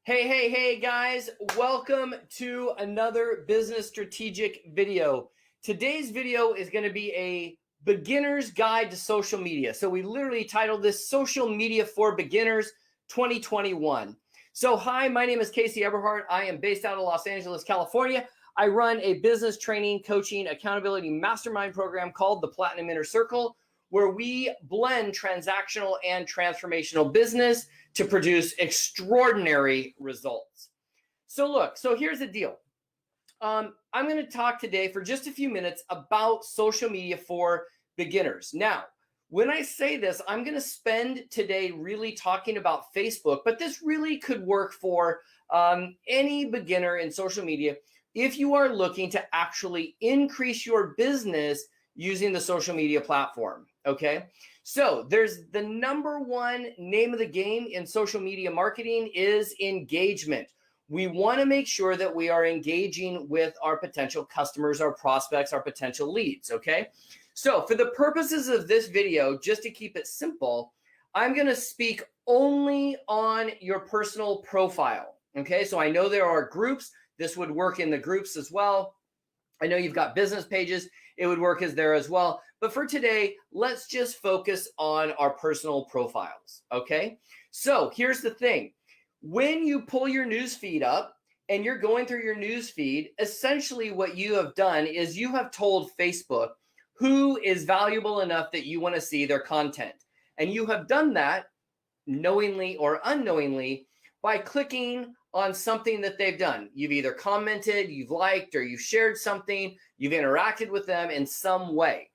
Hey guys, welcome to another business strategic video. Today's video is going to be a beginner's guide to social media. So we literally titled this Social Media for Beginners 2021. So hi, my name is Casey Eberhart. I am based out of Los Angeles, California. I run a business training, coaching, accountability mastermind program called the Platinum Inner Circle, where we blend transactional and transformational business to produce extraordinary results. So here's the deal. I'm going to talk today for just a few minutes about social media for beginners. Now, when I say this, I'm going to spend today really talking about Facebook, but this really could work for any beginner in social media if you are looking to actually increase your business using the social media platform. Okay, so there's the number one name of the game in social media marketing is engagement. We want to make sure that we are engaging with our potential customers, our prospects, our potential leads. Okay, so for the purposes of this video, just to keep it simple, I'm going to speak only on your personal profile. Okay, so I know there are groups. This would work in the groups as well. I know you've got business pages. It would work as there as well. But for today, let's just focus on our personal profiles, okay? So here's the thing. When you pull your news feed up and you're going through your news feed, essentially what you have done is you have told Facebook who is valuable enough that you want to see their content. And you have done that knowingly or unknowingly by clicking on something that they've done. You've either commented, you've liked, or you've shared something, you've interacted with them in some way.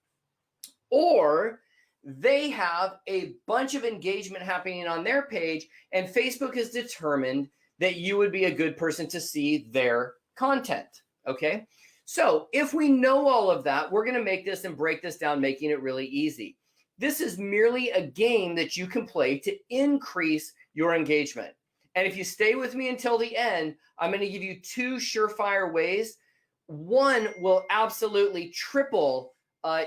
Or they have a bunch of engagement happening on their page, and Facebook has determined that you would be a good person to see their content, okay? So if we know all of that, we're gonna make this and break this down, making it really easy. This is merely a game that you can play to increase your engagement. And if you stay with me until the end, I'm going to give you two surefire ways. One will absolutely triple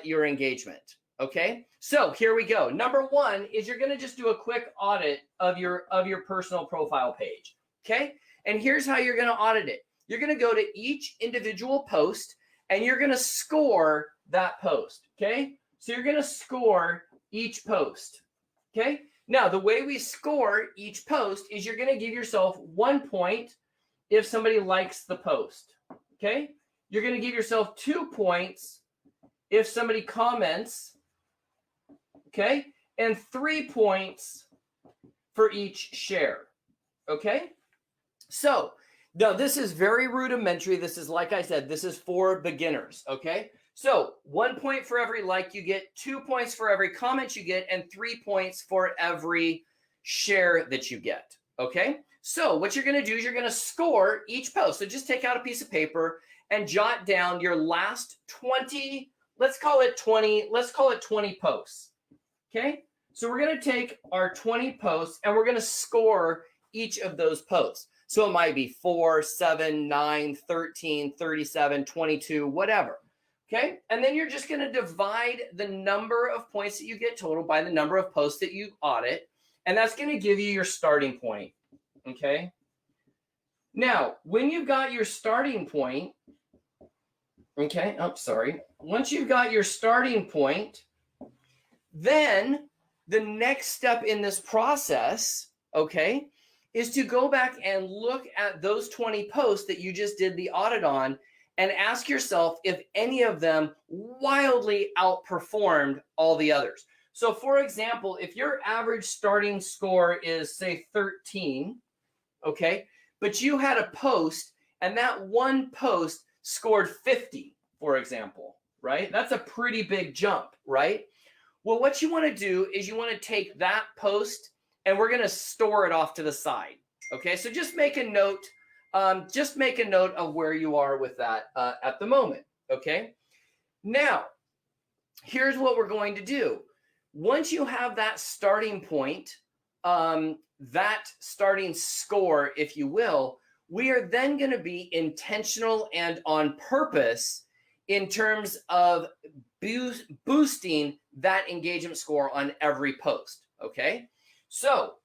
your engagement. Okay, so here we go. Number one is you're going to just do a quick audit of your personal profile page. Okay, and here's how you're going to audit it. You're going to go to each individual post and you're going to score that post. Okay, so you're going to score each post. Okay. Now, the way we score each post is you're going to give yourself 1 point if somebody likes the post, okay? You're going to give yourself 2 points if somebody comments, okay? And 3 points for each share, okay? So, now this is very rudimentary. This is, like I said, this is for beginners, okay? So 1 point for every like you get, 2 points for every comment you get, and 3 points for every share that you get, okay? So what you're going to do is you're going to score each post. So just take out a piece of paper and jot down your last 20, let's call it 20 posts, okay? So we're going to take our 20 posts and we're going to score each of those posts. So it might be 4, 7, 9, 13, 37, 22, whatever. Okay, and then you're just going to divide the number of points that you get total by the number of posts that you audit, and that's going to give you your starting point. Okay, now when you've got your starting point, okay, once you've got your starting point, then the next step in this process, okay, is to go back and look at those 20 posts that you just did the audit on and ask yourself if any of them wildly outperformed all the others. So for example, if your average starting score is say 13, okay, but you had a post and that one post scored 50, for example, right? That's a pretty big jump, right? Well, what you want to do is you want to take that post and we're going to store it off to the side. Okay, so just make a note. Just make a note of where you are with that at the moment, okay? Now, here's what we're going to do. Once you have that starting point, that starting score, if you will, we are then going to be intentional and on purpose in terms of boosting that engagement score on every post, okay? So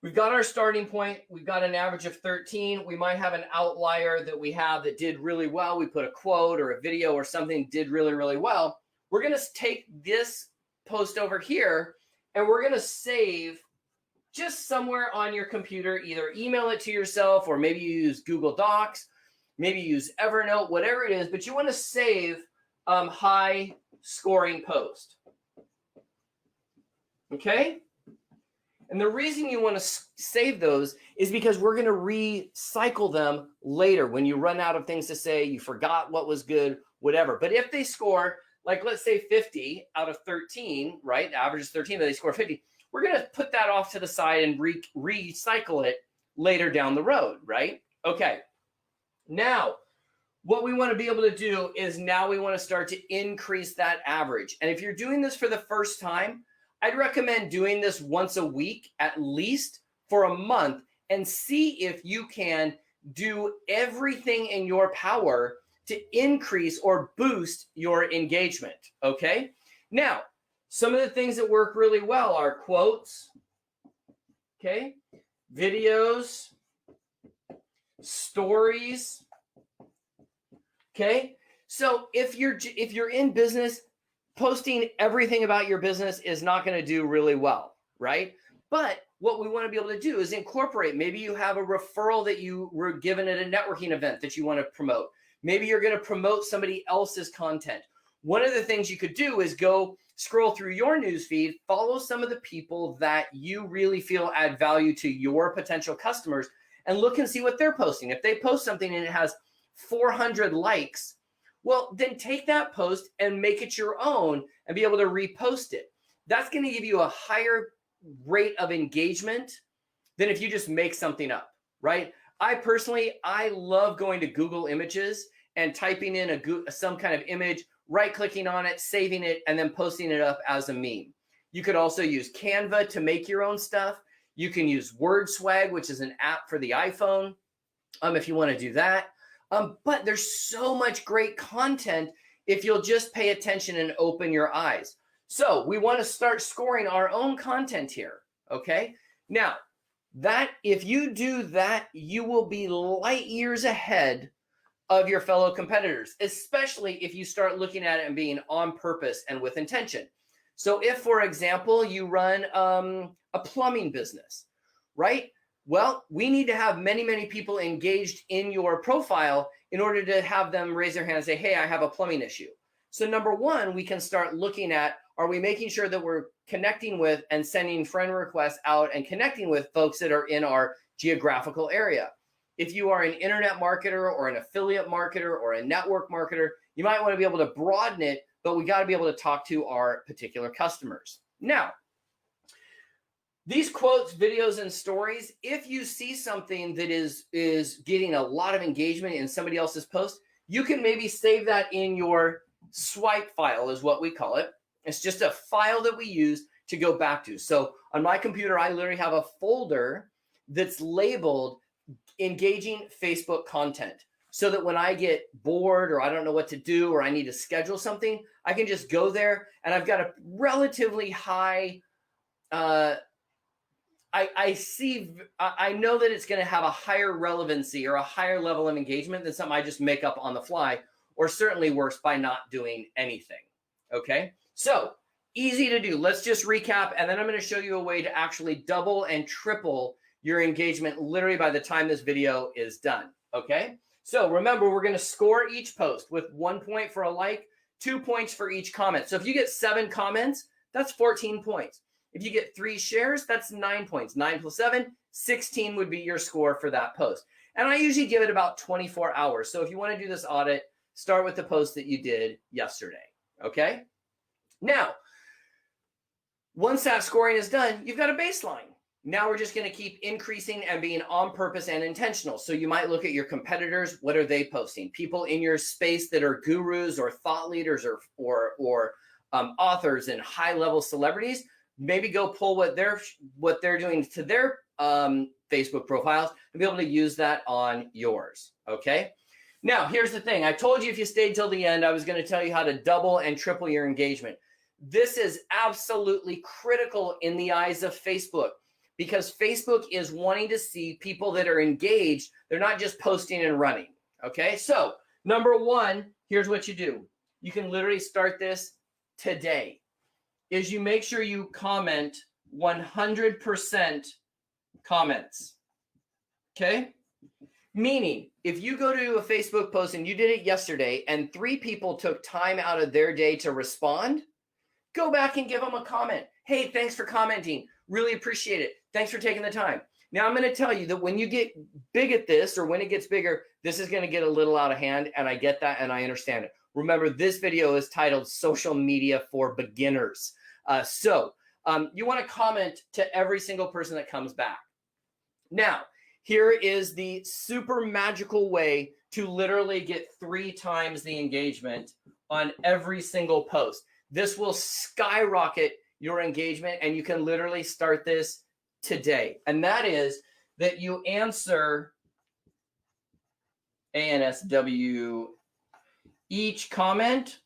we've got our starting point. We've got an average of 13. We might have an outlier that we have that did really well. We put a quote or a video or something did really, really well. We're going to take this post over here and we're going to save just somewhere on your computer, either email it to yourself or maybe you use Google Docs, maybe use Evernote, whatever it is, but you want to save high scoring post. Okay? And the reason you want to save those is because we're going to recycle them later when you run out of things to say, you forgot what was good, whatever. But if they score, like let's say 50 out of 13, right? The average is 13, but they score 50. We're going to put that off to the side and recycle it later down the road, right? Okay. Now, what we want to be able to do is now we want to start to increase that average. And if you're doing this for the first time, I'd recommend doing this once a week, at least for a month, and see if you can do everything in your power to increase or boost your engagement, okay? Now, some of the things that work really well are quotes, okay? Videos, stories, okay? So if you're in business, posting everything about your business is not going to do really well, right? But what we want to be able to do is incorporate. Maybe you have a referral that you were given at a networking event that you want to promote. Maybe you're going to promote somebody else's content. One of the things you could do is go scroll through your newsfeed, follow some of the people that you really feel add value to your potential customers, and look and see what they're posting. If they post something and it has 400 likes, well, then take that post and make it your own and be able to repost it. That's going to give you a higher rate of engagement than if you just make something up, right? I love going to Google Images and typing in some kind of image, right-clicking on it, saving it, and then posting it up as a meme. You could also use Canva to make your own stuff. You can use WordSwag, which is an app for the iPhone, if you want to do that. But there's so much great content if you'll just pay attention and open your eyes. So we want to start scoring our own content here, okay? Now, if you do that, you will be light years ahead of your fellow competitors, especially if you start looking at it and being on purpose and with intention. So if, for example, you run a plumbing business, right? Well, we need to have many, many people engaged in your profile in order to have them raise their hand and say, hey, I have a plumbing issue. So number one, we can start looking at, are we making sure that we're connecting with and sending friend requests out and connecting with folks that are in our geographical area? If you are an internet marketer or an affiliate marketer or a network marketer, you might want to be able to broaden it, but we got to be able to talk to our particular customers. Now, these quotes, videos, and stories, if you see something that is getting a lot of engagement in somebody else's post, you can maybe save that in your swipe file is what we call it. It's just a file that we use to go back to. So on my computer, I literally have a folder that's labeled engaging Facebook content, so that when I get bored or I don't know what to do or I need to schedule something, I can just go there and I've got a relatively high, I know that it's going to have a higher relevancy or a higher level of engagement than something I just make up on the fly, or certainly worse by not doing anything. Okay, so easy to do. Let's just recap, and then I'm going to show you a way to actually double and triple your engagement literally by the time this video is done. Okay, so remember, we're going to score each post with 1 point for a like, 2 points for each comment. So if you get 7 comments, that's 14 points. If you get 3 shares, that's 9 points. 9 plus 7, 16 would be your score for that post. And I usually give it about 24 hours. So if you want to do this audit, start with the post that you did yesterday. Okay? Now, once that scoring is done, you've got a baseline. Now we're just going to keep increasing and being on purpose and intentional. So you might look at your competitors. What are they posting? People in your space that are gurus or thought leaders or authors and high-level celebrities. Maybe go pull what they're doing to their Facebook profiles and be able to use that on yours. Okay. Now, here's the thing. I told you if you stayed till the end, I was going to tell you how to double and triple your engagement. This is absolutely critical in the eyes of Facebook, because Facebook is wanting to see people that are engaged. They're not just posting and running. Okay, so number one, here's what you do. You can literally start this today. Is you make sure you comment 100% comments. Okay? Meaning, if you go to a Facebook post and you did it yesterday and 3 people took time out of their day to respond, go back and give them a comment. Hey, thanks for commenting. Really appreciate it. Thanks for taking the time. Now, I'm going to tell you that when you get big at this, or when it gets bigger, this is going to get a little out of hand, and I get that and I understand it. Remember, this video is titled Social Media for Beginners. You want to comment to every single person that comes back. Now, here is the super magical way to literally get 3 times the engagement on every single post. This will skyrocket your engagement, and you can literally start this today. And that is that you answer ANSW each comment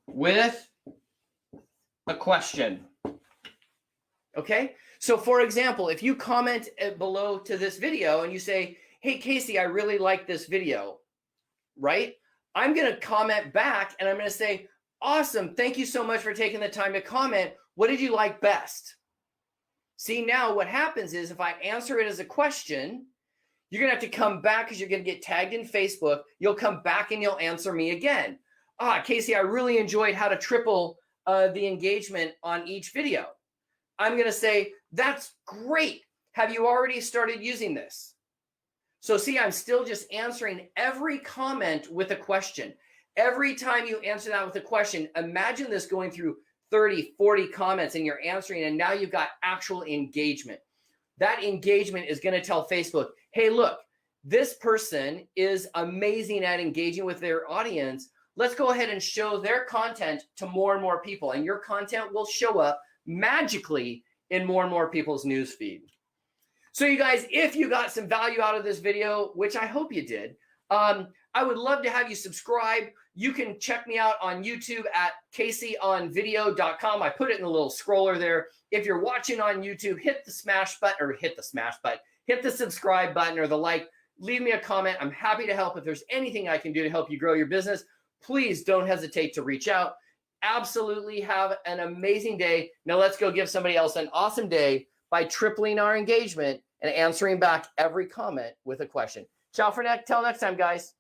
with a question. Okay? So for example, if you comment below to this video and you say, hey, Casey, I really like this video, right? I'm going to comment back and I'm going to say, awesome. Thank you so much for taking the time to comment. What did you like best? See, now what happens is if I answer it as a question, you're going to have to come back because you're going to get tagged in Facebook. You'll come back and you'll answer me again. Casey, I really enjoyed how to triple the engagement on each video. I'm going to say, that's great. Have you already started using this? So see, I'm still just answering every comment with a question. Every time you answer that with a question, imagine this going through 30, 40 comments and you're answering, and now you've got actual engagement. That engagement is going to tell Facebook, hey, look, this person is amazing at engaging with their audience. Let's go ahead and show their content to more and more people, and your content will show up magically in more and more people's newsfeed. So you guys, if you got some value out of this video, which I hope you did, I would love to have you subscribe. You can check me out on YouTube at CaseyOnVideo.com. I put it in the little scroller there. If you're watching on YouTube, hit the subscribe button or the like. Leave me a comment. I'm happy to help. If there's anything I can do to help you grow your business, please don't hesitate to reach out. Absolutely have an amazing day. Now let's go give somebody else an awesome day by tripling our engagement and answering back every comment with a question. Ciao for now. Till next time, guys.